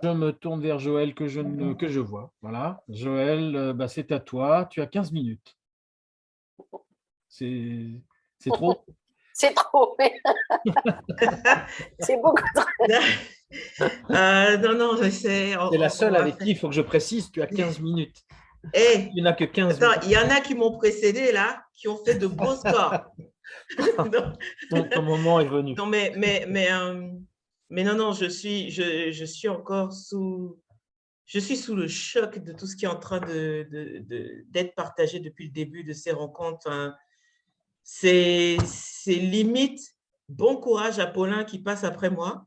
Je me tourne vers Joël que je vois. Voilà. Joël, bah, c'est à toi. Tu as 15 minutes. C'est c'est trop? C'est trop, mais c'est beaucoup trop. Non, non, c'est, C'est la on seule va avec faire. qui il faut que je précise, tu as 15 minutes. Eh, Tu n'as que 15 attends, minutes. il y en a qui m'ont précédé là, qui ont fait de beaux scores. Non, Ton moment est venu. non, mais non, non, je suis encore je suis sous le choc de tout ce qui est en train d'être partagé depuis le début de ces rencontres. Enfin, c'est limite bon courage à Paulin qui passe après moi,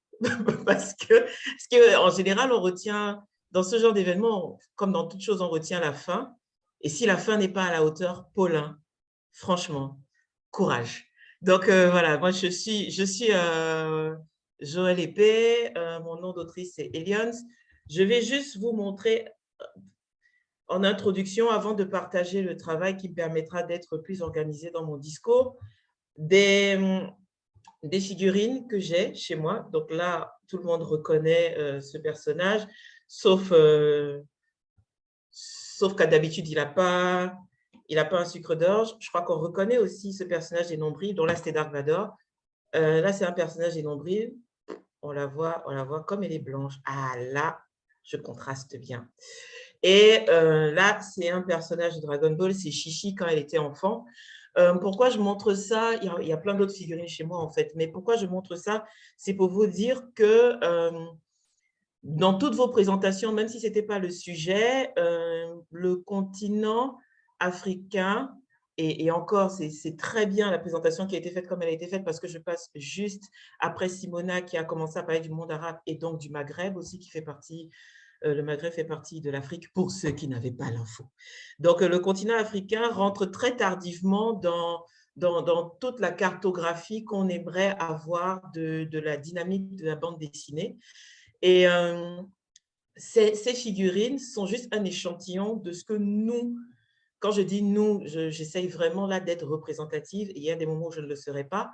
parce que en général, on retient, dans ce genre d'événement, comme dans toute chose, on retient la fin. Et si la fin n'est pas à la hauteur, Paulin, franchement, courage. Donc voilà, moi je suis Joël Épée, mon nom d'autrice c'est Elions. Je vais juste vous montrer en introduction, avant de partager le travail qui me permettra d'être plus organisé dans mon discours, des figurines que j'ai chez moi. Donc là, tout le monde reconnaît ce personnage, sauf, sauf qu'à d'habitude, il a pas un sucre d'orge. Je crois qu'on reconnaît aussi ce personnage des nombrils, dont là, c'était Dark Vador. Là, c'est un personnage des nombrils. On la voit comme elle est blanche. Ah là, je contraste bien. Et là, c'est un personnage de Dragon Ball, c'est Chichi quand elle était enfant. Pourquoi je montre ça? Il y a plein d'autres figurines chez moi, en fait. Mais pourquoi je montre ça? C'est pour vous dire que dans toutes vos présentations, même si ce n'était pas le sujet, le continent africain, et encore, c'est très bien la présentation qui a été faite comme elle a été faite, parce que je passe juste après Simona qui a commencé à parler du monde arabe et donc du Maghreb aussi, qui fait partie le Maghreb fait partie de l'Afrique pour ceux qui n'avaient pas l'info. Donc, le continent africain rentre très tardivement dans toute la cartographie qu'on aimerait avoir de la dynamique de la bande dessinée. Et ces figurines sont juste un échantillon de ce que nous, quand je dis nous, j'essaye vraiment là d'être représentative, et il y a des moments où je ne le serai pas,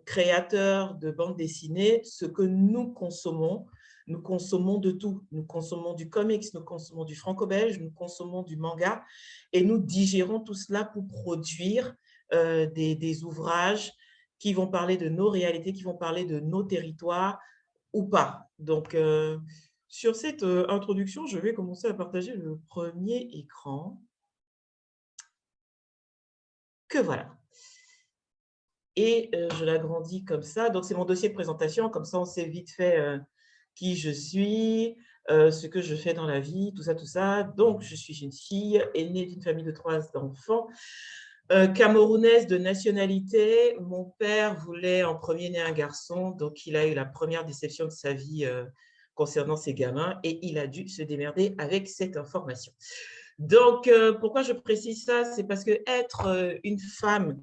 créateurs de bande dessinée, ce que nous consommons de tout. Nous consommons du comics, nous consommons du franco-belge, nous consommons du manga, et nous digérons tout cela pour produire des ouvrages qui vont parler de nos réalités, qui vont parler de nos territoires ou pas. Donc, sur cette introduction, je vais commencer à partager le premier écran. Que voilà. Et je l'agrandis comme ça. Donc, c'est mon dossier de présentation. Comme ça, on sait vite fait qui je suis, ce que je fais dans la vie, tout ça, tout ça. Donc, je suis une fille aînée d'une famille de 3 enfants, camerounaise de nationalité. Mon père voulait en premier-né un garçon, donc il a eu la première déception de sa vie concernant ses gamins et il a dû se démerder avec cette information. Donc, pourquoi je précise ça? C'est parce que être une femme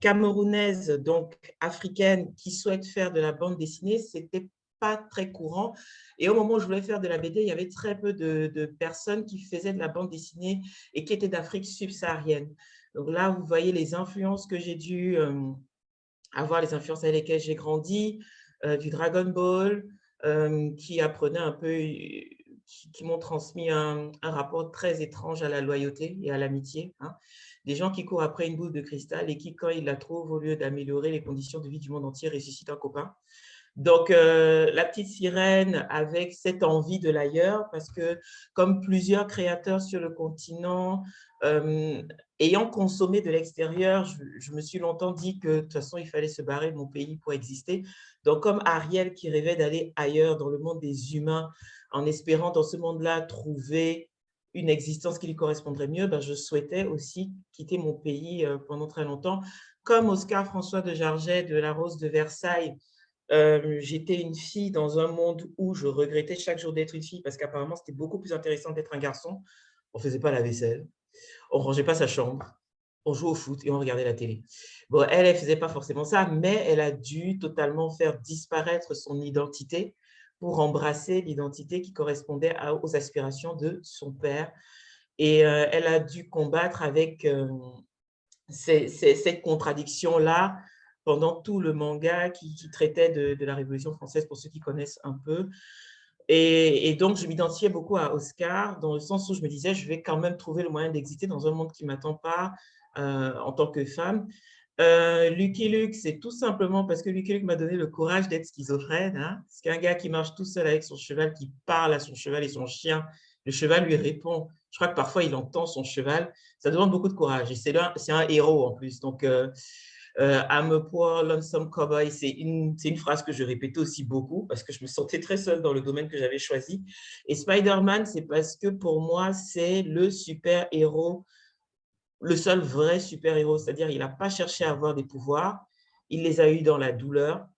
camerounaise, donc africaine, qui souhaite faire de la bande dessinée, c'était pas très courant. Et au moment où je voulais faire de la BD, il y avait très peu de personnes qui faisaient de la bande dessinée et qui étaient d'Afrique subsaharienne. Donc là, vous voyez les influences que j'ai dû avoir, les influences avec lesquelles j'ai grandi, du Dragon Ball, qui apprenaient un peu, qui m'ont transmis un rapport très étrange à la loyauté et à l'amitié. Hein. Des gens qui courent après une boule de cristal et qui, quand ils la trouvent, au lieu d'améliorer les conditions de vie du monde entier, ressuscitent un copain. Donc, la petite sirène avec cette envie de l'ailleurs, parce que comme plusieurs créateurs sur le continent, ayant consommé de l'extérieur, je me suis longtemps dit que de toute façon, il fallait se barrer de mon pays pour exister. Donc, comme Ariel qui rêvait d'aller ailleurs dans le monde des humains, en espérant dans ce monde-là trouver une existence qui lui correspondrait mieux, ben, je souhaitais aussi quitter mon pays pendant très longtemps. Comme Oscar François de Jarget de La Rose de Versailles, j'étais une fille dans un monde où je regrettais chaque jour d'être une fille parce qu'apparemment, c'était beaucoup plus intéressant d'être un garçon. On ne faisait pas la vaisselle, on ne rangeait pas sa chambre, on jouait au foot et on regardait la télé. Bon, elle ne faisait pas forcément ça, mais elle a dû totalement faire disparaître son identité pour embrasser l'identité qui correspondait aux aspirations de son père. Et elle a dû combattre avec cette contradiction-là pendant tout le manga qui traitait de la Révolution française, pour ceux qui connaissent un peu. Et donc, je m'identifiais beaucoup à Oscar, dans le sens où je me disais, je vais quand même trouver le moyen d'exister dans un monde qui ne m'attend pas en tant que femme. Lucky Luke, c'est tout simplement parce que Lucky Luke m'a donné le courage d'être schizophrène. Hein. C'est qu'un gars qui marche tout seul avec son cheval, qui parle à son cheval et son chien, le cheval lui répond. Je crois que parfois, il entend son cheval. Ça demande beaucoup de courage. Et c'est un héros en plus. Donc, I'm a poor lonesome cowboy, c'est une phrase que je répétais aussi beaucoup parce que je me sentais très seule dans le domaine que j'avais choisi. Et Spider-Man, c'est parce que pour moi, c'est le super-héros, le seul vrai super-héros, c'est-à-dire il n'a pas cherché à avoir des pouvoirs, il les a eus dans la douleur.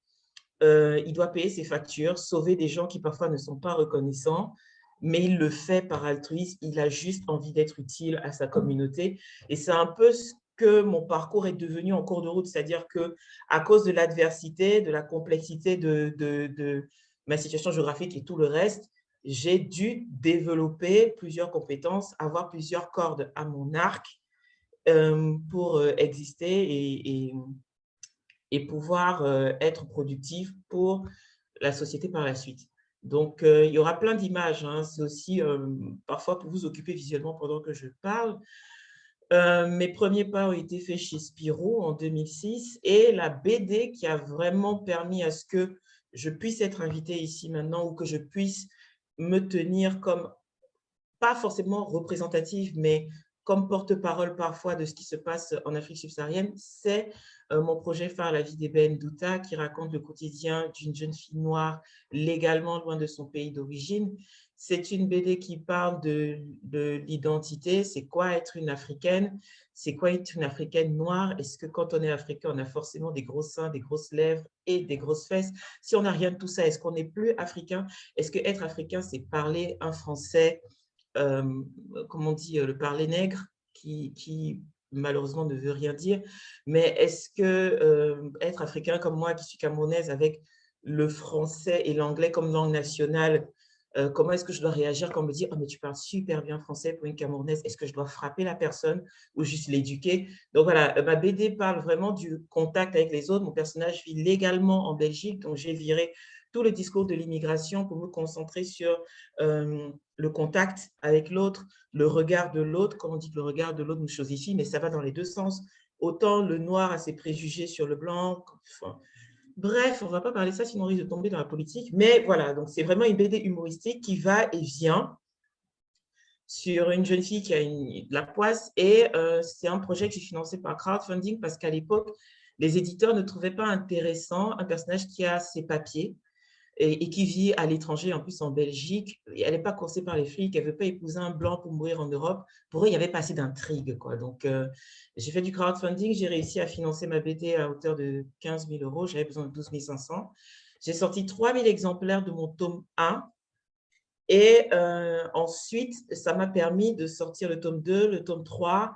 Il doit payer ses factures, sauver des gens qui parfois ne sont pas reconnaissants, mais il le fait par altruisme, il a juste envie d'être utile à sa communauté. Et c'est un peu ce que mon parcours est devenu en cours de route, c'est-à-dire qu'à cause de l'adversité, de la complexité de ma situation géographique et tout le reste, j'ai dû développer plusieurs compétences, avoir plusieurs cordes à mon arc pour exister et pouvoir être productif pour la société par la suite. Donc, il y aura plein d'images. Hein. C'est aussi parfois pour vous occuper visuellement pendant que je parle. Mes premiers pas ont été faits chez Spirou en 2006 et la BD qui a vraiment permis à ce que je puisse être invitée ici maintenant ou que je puisse me tenir comme, pas forcément représentative, mais comme porte-parole parfois de ce qui se passe en Afrique subsaharienne, c'est mon projet phare, La vie d'Ébène Douta, qui raconte le quotidien d'une jeune fille noire légalement loin de son pays d'origine. C'est une BD qui parle de l'identité, c'est quoi être une Africaine, c'est quoi être une Africaine noire, est-ce que quand on est Africain, on a forcément des gros seins, des grosses lèvres et des grosses fesses? Si on n'a rien de tout ça, est-ce qu'on n'est plus Africain? Est-ce que être Africain, c'est parler un français comme on dit, le parler nègre, qui malheureusement ne veut rien dire. Mais est-ce que être africain comme moi, qui suis camerounaise, avec le français et l'anglais comme langue nationale, comment est-ce que je dois réagir quand on me dit « Oh, mais tu parles super bien français pour une camerounaise ». Est-ce que je dois frapper la personne ou juste l'éduquer? Donc voilà, ma BD parle vraiment du contact avec les autres. Mon personnage vit légalement en Belgique, donc j'ai viré tout le discours de l'immigration pour me concentrer sur le contact avec l'autre, le regard de l'autre. Comme on dit que le regard de l'autre nous chosifie, mais ça va dans les deux sens. Autant le noir a ses préjugés sur le blanc. Enfin, bref, on ne va pas parler de ça, sinon on risque de tomber dans la politique. Mais voilà, donc c'est vraiment une BD humoristique qui va et vient sur une jeune fille qui a de la poisse. Et c'est un projet que j'ai financé par crowdfunding parce qu'à l'époque, les éditeurs ne trouvaient pas intéressant un personnage qui a ses papiers, et qui vit à l'étranger, en plus en Belgique. Elle n'est pas coursée par les flics, elle ne veut pas épouser un blanc pour mourir en Europe. Pour eux, il n'y avait pas assez d'intrigue. Donc, j'ai fait du crowdfunding, j'ai réussi à financer ma BD à hauteur de 15 000 €, j'avais besoin de 12 500. J'ai sorti 3 000 exemplaires de mon tome 1. Et ensuite, ça m'a permis de sortir le tome 2, le tome 3,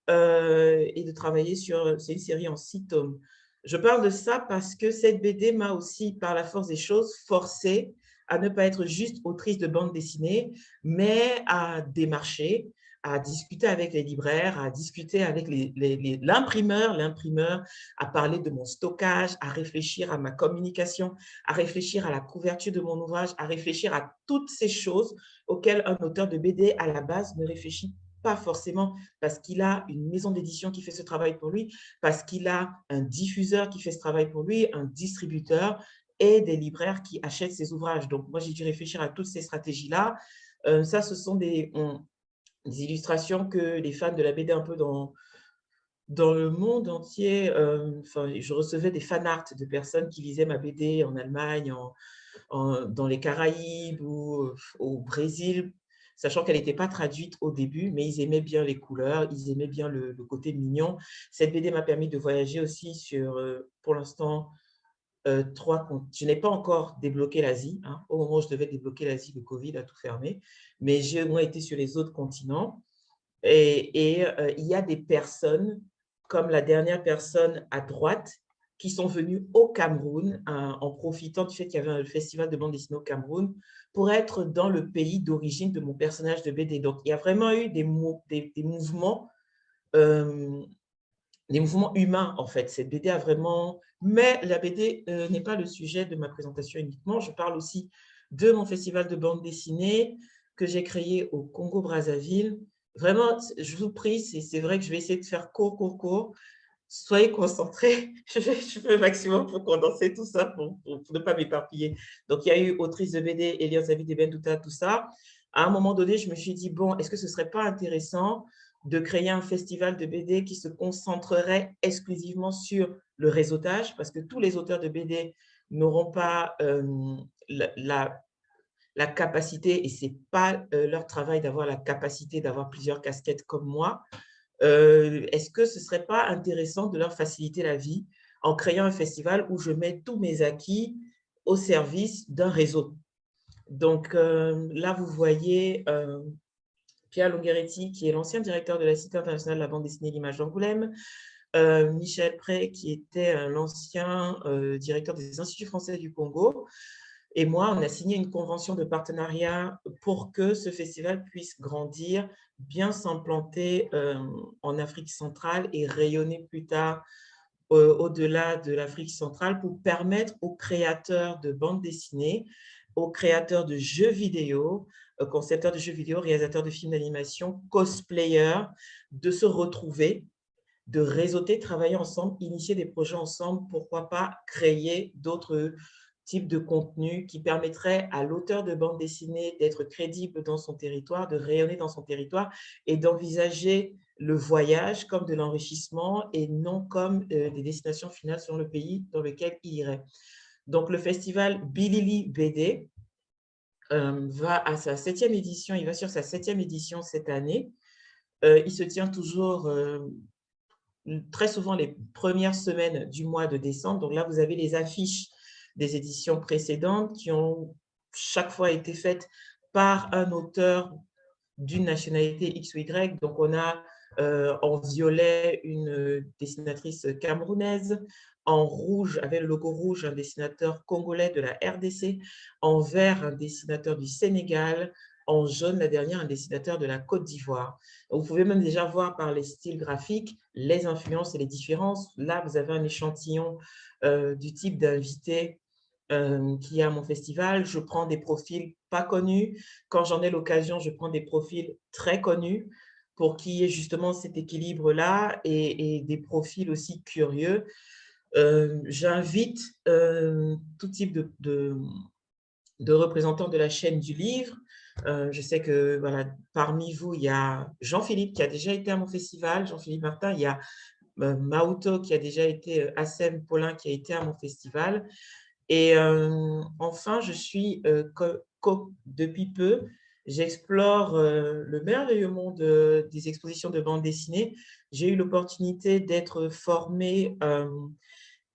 et de travailler sur… C'est une série en 6 tomes. Je parle de ça parce que cette BD m'a aussi, par la force des choses, forcée à ne pas être juste autrice de bande dessinée, mais à démarcher, à discuter avec les libraires, à discuter avec l'imprimeur, à parler de mon stockage, à réfléchir à ma communication, à réfléchir à la couverture de mon ouvrage, à réfléchir à toutes ces choses auxquelles un auteur de BD à la base ne réfléchit pas forcément parce qu'il a une maison d'édition qui fait ce travail pour lui, parce qu'il a un diffuseur qui fait ce travail pour lui, un distributeur et des libraires qui achètent ses ouvrages. Donc, moi, j'ai dû réfléchir à toutes ces stratégies-là. Ça, ce sont des illustrations que les fans de la BD un peu dans le monde entier, je recevais des fan art de personnes qui lisaient ma BD en Allemagne, dans les Caraïbes ou au Brésil, sachant qu'elle n'était pas traduite au début, mais ils aimaient bien les couleurs, ils aimaient bien le côté mignon. Cette BD m'a permis de voyager aussi sur, pour l'instant, 3 continents. Je n'ai pas encore débloqué l'Asie. Hein. Au moment où je devais débloquer l'Asie, le Covid a tout fermé, mais j'ai au moins été sur les autres continents. Et il y a des personnes, comme la dernière personne à droite, qui sont venues au Cameroun en profitant du fait qu'il y avait un festival de bande dessinée au Cameroun pour être dans le pays d'origine de mon personnage de BD. Donc, il y a vraiment eu des mouvements, des mouvements humains, en fait. Cette BD a vraiment… Mais la BD n'est pas le sujet de ma présentation uniquement. Je parle aussi de mon festival de bande dessinée que j'ai créé au Congo-Brazzaville. Vraiment, je vous prie, c'est vrai que je vais essayer de faire court. Soyez concentrés. Je fais le maximum pour condenser tout ça, pour ne pas m'éparpiller. Donc, il y a eu autrice de BD, Elias David Ebendouta, tout ça. À un moment donné, je me suis dit, bon, est-ce que ce ne serait pas intéressant de créer un festival de BD qui se concentrerait exclusivement sur le réseautage, parce que tous les auteurs de BD n'auront pas la capacité, et ce n'est pas leur travail d'avoir la capacité d'avoir plusieurs casquettes comme moi. Est-ce que ce ne serait pas intéressant de leur faciliter la vie en créant un festival où je mets tous mes acquis au service d'un réseau? Donc là, vous voyez Pierre Longheretti, qui est l'ancien directeur de la Cité internationale de la bande dessinée L'Image d'Angoulême, Michel Prey, qui était l'ancien directeur des Instituts français du Congo, et moi, on a signé une convention de partenariat pour que ce festival puisse grandir, bien s'implanter en Afrique centrale et rayonner plus tard au-delà de l'Afrique centrale pour permettre aux créateurs de bandes dessinées, aux créateurs de jeux vidéo, concepteurs de jeux vidéo, réalisateurs de films d'animation, cosplayers, de se retrouver, de réseauter, travailler ensemble, initier des projets ensemble, pourquoi pas créer d'autres types de contenus qui permettraient à l'auteur de bande dessinée d'être crédible dans son territoire, de rayonner dans son territoire et d'envisager le voyage comme de l'enrichissement et non comme des destinations finales sur le pays dans lequel il irait. Donc, le festival Bilili BD va à sa 7e édition, il va sur sa 7e édition cette année. Il se tient toujours très souvent les premières semaines du mois de décembre. Donc là, vous avez les affiches des éditions précédentes qui ont chaque fois été faites par un auteur d'une nationalité X ou Y. Donc, on a en violet une dessinatrice camerounaise, en rouge, avec le logo rouge, un dessinateur congolais de la RDC, en vert, un dessinateur du Sénégal, en jaune, la dernière, un dessinateur de la Côte d'Ivoire. Vous pouvez même déjà voir par les styles graphiques les influences et les différences. Là, vous avez un échantillon du type d'invité qui est à mon festival. Je prends des profils pas connus. Quand j'en ai l'occasion, je prends des profils très connus pour qu'il y ait justement cet équilibre-là et des profils aussi curieux. J'invite tout type de représentants de la chaîne du livre. Je sais que voilà, parmi vous, il y a Jean-Philippe qui a déjà été à mon festival, Jean-Philippe Martin, il y a Maoto qui a déjà été, Assem Paulin qui a été à mon festival. Et enfin, je suis, depuis peu, j'explore le merveilleux monde des expositions de bande dessinée. J'ai eu l'opportunité d'être formée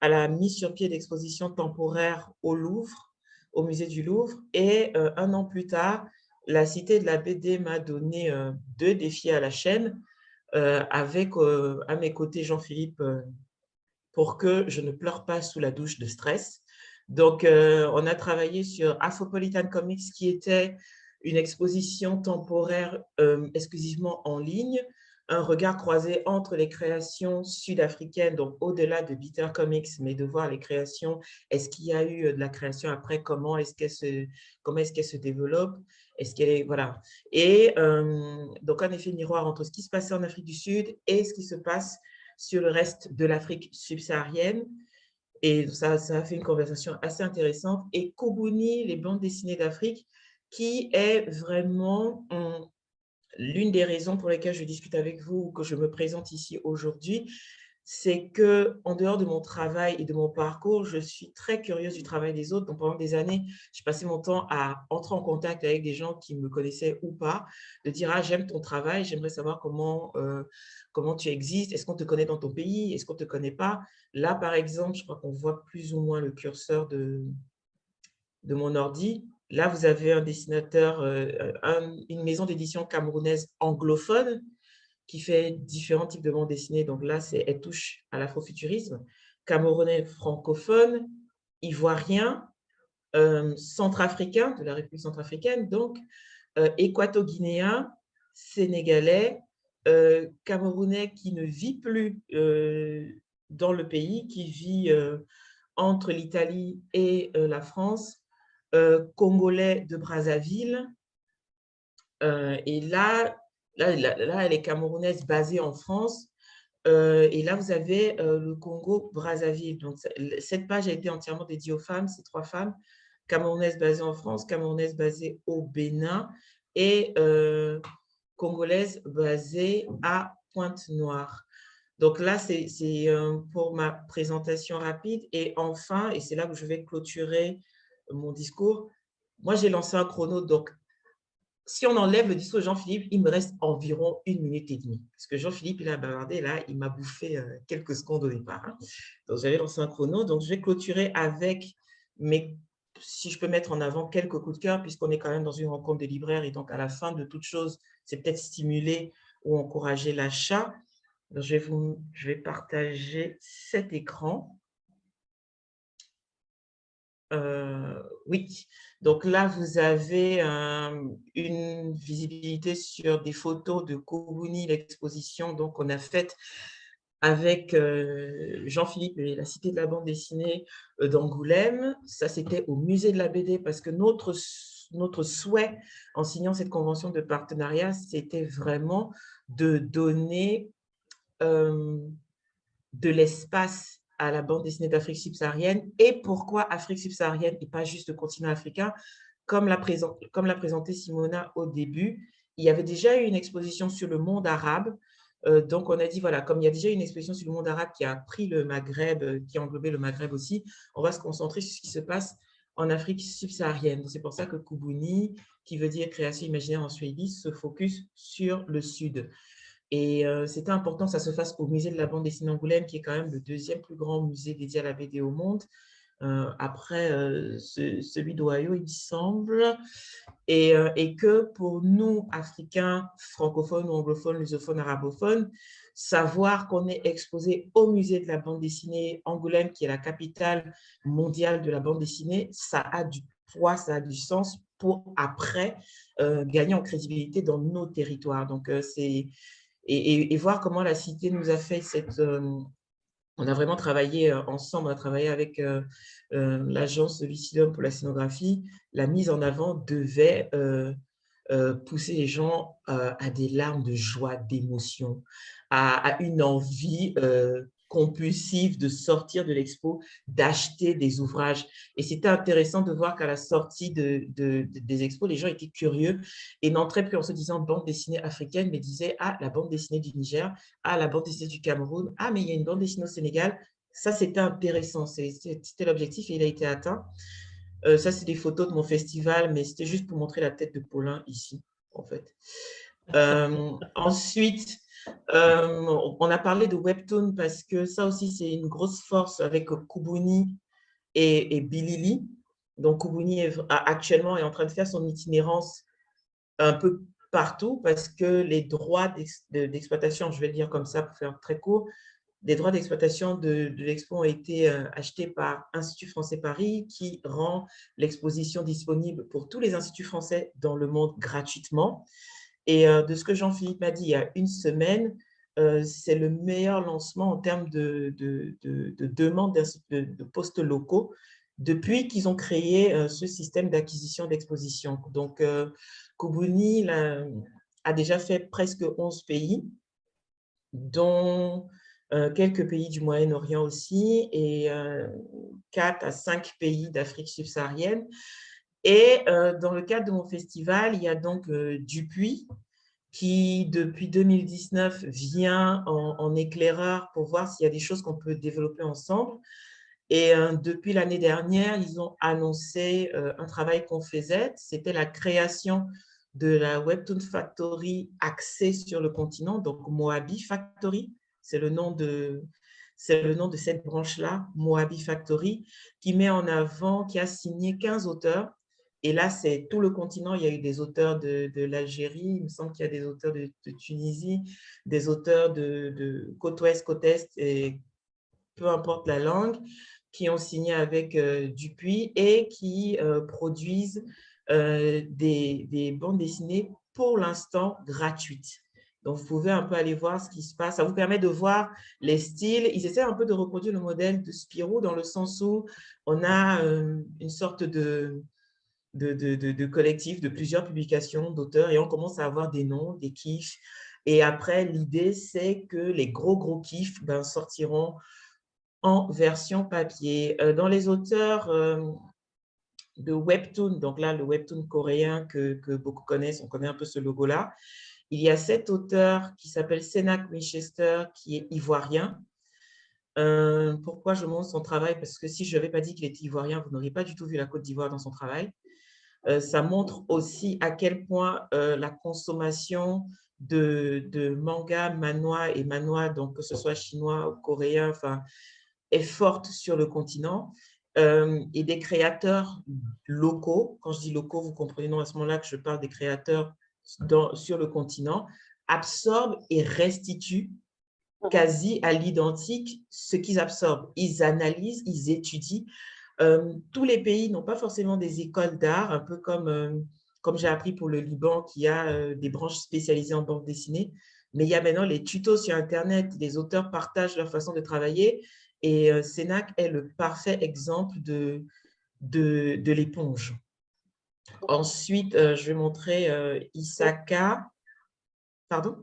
à la mise sur pied d'expositions temporaires au Louvre, au musée du Louvre. Et un an plus tard, la Cité de la BD m'a donné 2 défis à la chaîne, avec à mes côtés Jean-Philippe, pour que je ne pleure pas sous la douche de stress. Donc, on a travaillé sur Afropolitan Comics, qui était une exposition temporaire exclusivement en ligne, un regard croisé entre les créations sud-africaines, donc au-delà de Bitter Comics, mais de voir les créations. Est-ce qu'il y a eu de la création après? Comment est-ce qu'elle se développe? Est-ce qu'elle est, voilà. Et donc, un effet miroir entre ce qui se passait en Afrique du Sud et ce qui se passe sur le reste de l'Afrique subsaharienne. Et ça a fait une conversation assez intéressante. Et Kobuni, les bandes dessinées d'Afrique, qui est vraiment l'une des raisons pour lesquelles je discute avec vous, que je me présente ici aujourd'hui, c'est qu'en dehors de mon travail et de mon parcours, je suis très curieuse du travail des autres. Donc, pendant des années, j'ai passé mon temps à entrer en contact avec des gens qui me connaissaient ou pas, de dire « Ah, j'aime ton travail, j'aimerais savoir comment tu existes, est-ce qu'on te connaît dans ton pays, est-ce qu'on ne te connaît pas ?» Là, par exemple, je crois qu'on voit plus ou moins le curseur de mon ordi. Là, vous avez un dessinateur, une maison d'édition camerounaise anglophone qui fait différents types de bandes dessinées. Donc là, elle touche à l'afrofuturisme. Camerounais francophone, ivoirien, centrafricain, de la République centrafricaine, donc équato-guinéen, sénégalais, camerounais qui ne vit plus dans le pays, qui vit entre l'Italie et la France, congolais de Brazzaville. Et là, elle est camerounaise basée en France. Et là, vous avez le Congo-Brazzaville. Donc, cette page a été entièrement dédiée aux femmes, ces 3 femmes, camerounaises basées en France, camerounaises basées au Bénin et congolaises basées à Pointe-Noire. Donc là, c'est pour ma présentation rapide. Et enfin, et c'est là où je vais clôturer mon discours, moi, j'ai lancé un chrono. Donc, si on enlève le discours de Jean-Philippe, il me reste environ 1 minute et demie. Parce que Jean-Philippe, il a bavardé, là, il m'a bouffé quelques secondes au départ. Hein. Donc, j'avais lancé un chrono. Donc, je vais clôturer avec si je peux mettre en avant quelques coups de cœur, puisqu'on est quand même dans une rencontre des libraires. Et donc, à la fin de toute chose, c'est peut-être stimuler ou encourager l'achat. Je vais partager cet écran. Oui, donc là, vous avez une visibilité sur des photos de Koubouni, l'exposition qu'on a faite avec Jean-Philippe et la Cité de la bande dessinée d'Angoulême. Ça, c'était au musée de la BD parce que notre souhait en signant cette convention de partenariat, c'était vraiment de donner de l'espace à la bande dessinée d'Afrique subsaharienne. Et pourquoi Afrique subsaharienne et pas juste le continent africain? Comme l'a présenté Simona au début, il y avait déjà eu une exposition sur le monde arabe. Donc, on a dit, voilà, comme il y a déjà une exposition sur le monde arabe qui a pris le Maghreb, qui a englobé le Maghreb aussi, on va se concentrer sur ce qui se passe en Afrique subsaharienne. C'est pour ça que Koubouni, qui veut dire création imaginaire en swahili, se focus sur le Sud. Et c'était important que ça se fasse au musée de la bande dessinée Angoulême, qui est quand même le 2e plus grand musée dédié à la BD au monde, après celui d'Ohio, il me semble. Et que pour nous, Africains, francophones ou anglophones, lusophones, arabophones, savoir qu'on est exposé au musée de la bande dessinée Angoulême, qui est la capitale mondiale de la bande dessinée, ça a du poids, ça a du sens pour après gagner en crédibilité dans nos territoires. Donc, et voir comment la Cité nous a fait cette… on a vraiment travaillé ensemble, on a travaillé avec l'agence Lucidum pour la scénographie. La mise en avant devait pousser les gens à des larmes de joie, d'émotion, à une envie compulsive de sortir de l'expo, d'acheter des ouvrages. Et c'était intéressant de voir qu'à la sortie des expos, les gens étaient curieux et n'entraient plus en se disant bande dessinée africaine, mais disaient « Ah, la bande dessinée du Niger, ah, la bande dessinée du Cameroun, ah, mais il y a une bande dessinée au Sénégal ». Ça, c'était intéressant, c'était l'objectif et il a été atteint. Ça, c'est des photos de mon festival, mais c'était juste pour montrer la tête de Paulin ici, en fait. Ensuite, on a parlé de Webtoon parce que ça aussi, c'est une grosse force avec Koubouni et Bilili. Donc, Koubouni actuellement est en train de faire son itinérance un peu partout parce que les droits d'exploitation, je vais le dire comme ça pour faire très court, les droits d'exploitation de l'expo ont été achetés par Institut français Paris qui rend l'exposition disponible pour tous les instituts français dans le monde gratuitement. Et de ce que Jean-Philippe m'a dit il y a 1 semaine, c'est le meilleur lancement en termes de demande de postes locaux depuis qu'ils ont créé ce système d'acquisition d'exposition. Donc, Koubouni a déjà fait presque 11 pays, dont quelques pays du Moyen-Orient aussi, et 4 à 5 pays d'Afrique subsaharienne. Et dans le cadre de mon festival, il y a donc Dupuis, qui depuis 2019 vient en éclaireur pour voir s'il y a des choses qu'on peut développer ensemble. Et depuis l'année dernière, ils ont annoncé un travail qu'on faisait, c'était la création de la Webtoon Factory axée sur le continent, donc Moabi Factory, c'est le nom de cette branche-là, Moabi Factory, qui met en avant, qui a signé 15 auteurs. Et là, c'est tout le continent. Il y a eu des auteurs de l'Algérie, il me semble qu'il y a des auteurs de Tunisie, des auteurs de côte ouest, côte est, et peu importe la langue, qui ont signé avec Dupuis et qui produisent des bandes dessinées pour l'instant gratuites. Donc, vous pouvez un peu aller voir ce qui se passe. Ça vous permet de voir les styles. Ils essaient un peu de reproduire le modèle de Spirou dans le sens où on a une sorte de de collectifs, de plusieurs publications d'auteurs, et on commence à avoir des noms, des kiffs. Et après, l'idée, c'est que les gros kiffs sortiront en version papier. Dans les auteurs de Webtoon, donc là, le Webtoon coréen que beaucoup connaissent, on connaît un peu ce logo-là, il y a cet auteur qui s'appelle Senak Winchester, qui est ivoirien. Pourquoi je montre son travail? Parce que si je n'avais pas dit qu'il était ivoirien, vous n'auriez pas du tout vu la Côte d'Ivoire dans son travail. Ça montre aussi à quel point la consommation de manga, manhwa et manhwa, donc que ce soit chinois ou coréen, est forte sur le continent. Et des créateurs locaux, quand je dis locaux, vous comprenez non à ce moment-là que je parle des créateurs sur le continent, absorbent et restituent quasi à l'identique ce qu'ils absorbent. Ils analysent, ils étudient. Tous les pays n'ont pas forcément des écoles d'art, un peu comme j'ai appris pour le Liban, qui a des branches spécialisées en bande dessinée. Mais il y a maintenant les tutos sur Internet, les auteurs partagent leur façon de travailler. Et Senak est le parfait exemple de l'éponge. Ensuite, je vais montrer Isaka. Pardon?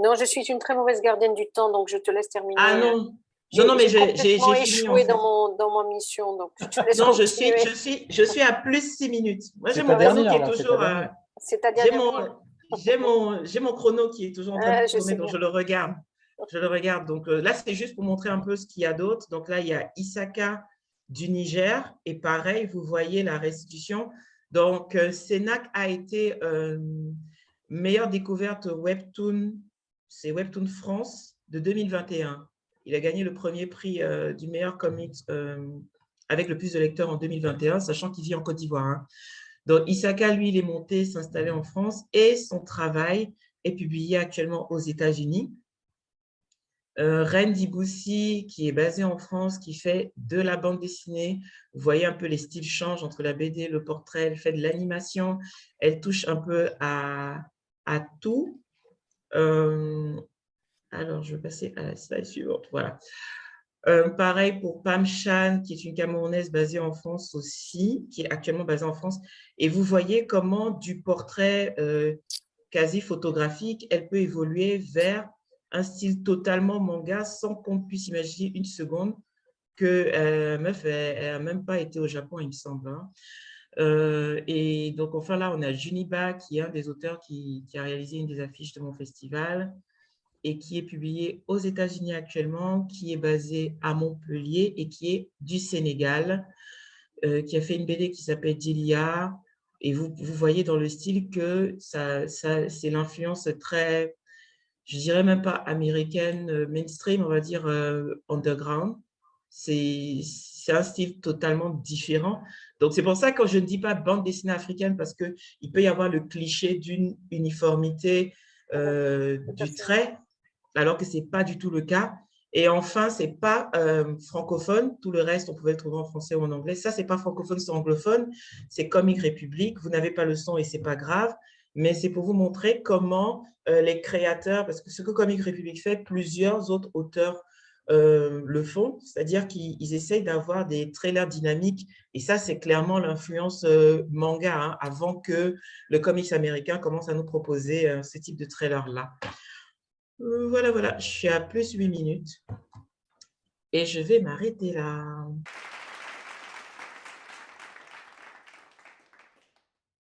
Non, je suis une très mauvaise gardienne du temps, donc je te laisse terminer. Ah non, non, mais j'ai échoué dans ma mission, donc je te laisse non, continuer. je suis à plus 6 minutes. Moi, j'ai C'est mon ta réseau qui dernière, est là, toujours… C'est ta dernière J'ai mon chrono qui est toujours en train de je tourner, sais donc bien. je le regarde. Je le regarde. Donc là, c'est juste pour montrer un peu ce qu'il y a d'autre. Donc là, il y a Isaka du Niger. Et pareil, vous voyez la restitution. Donc, Senak a été meilleure découverte Webtoon, c'est Webtoon France de 2021. Il a gagné le premier prix du meilleur comics avec le plus de lecteurs en 2021, sachant qu'il vit en Côte d'Ivoire. Hein. Donc, Isaka, lui, il est monté, s'installer en France et son travail est publié actuellement aux États-Unis. Reine Diboussi, qui est basée en France, qui fait de la bande dessinée. Vous voyez un peu les styles changent entre la BD, le portrait, elle fait de l'animation. Elle touche un peu à tout. Alors, je vais passer à la slide suivante. Voilà. Pareil pour Pam Chan, qui est une Camerounaise basée en France aussi, qui est actuellement basée en France. Et vous voyez comment du portrait quasi photographique, elle peut évoluer vers un style totalement manga sans qu'on puisse imaginer une seconde que meuf, elle n'a même pas été au Japon, il me semble. Hein. Et donc, enfin, là, on a Juniba, qui est un des auteurs qui a réalisé une des affiches de mon festival et qui est publié aux États-Unis actuellement, qui est basé à Montpellier et qui est du Sénégal, qui a fait une BD qui s'appelle Dilia. Et vous voyez dans le style que c'est l'influence très, je dirais même pas américaine, mainstream, on va dire underground. C'est un style totalement différent. Donc, c'est pour ça que je ne dis pas bande dessinée africaine, parce qu'il peut y avoir le cliché d'une uniformité du trait, alors que ce n'est pas du tout le cas. Et enfin, ce n'est pas francophone. Tout le reste, on pouvait le trouver en français ou en anglais. Ça, ce n'est pas francophone, c'est anglophone. C'est Comic République. Vous n'avez pas le son et ce n'est pas grave. Mais c'est pour vous montrer comment les créateurs, parce que ce que Comic République fait, plusieurs autres auteurs le font, c'est-à-dire qu'ils essayent d'avoir des trailers dynamiques. Et ça, c'est clairement l'influence manga, hein, avant que le comics américain commence à nous proposer ce type de trailer-là. Voilà, je suis à plus 8 minutes et je vais m'arrêter là.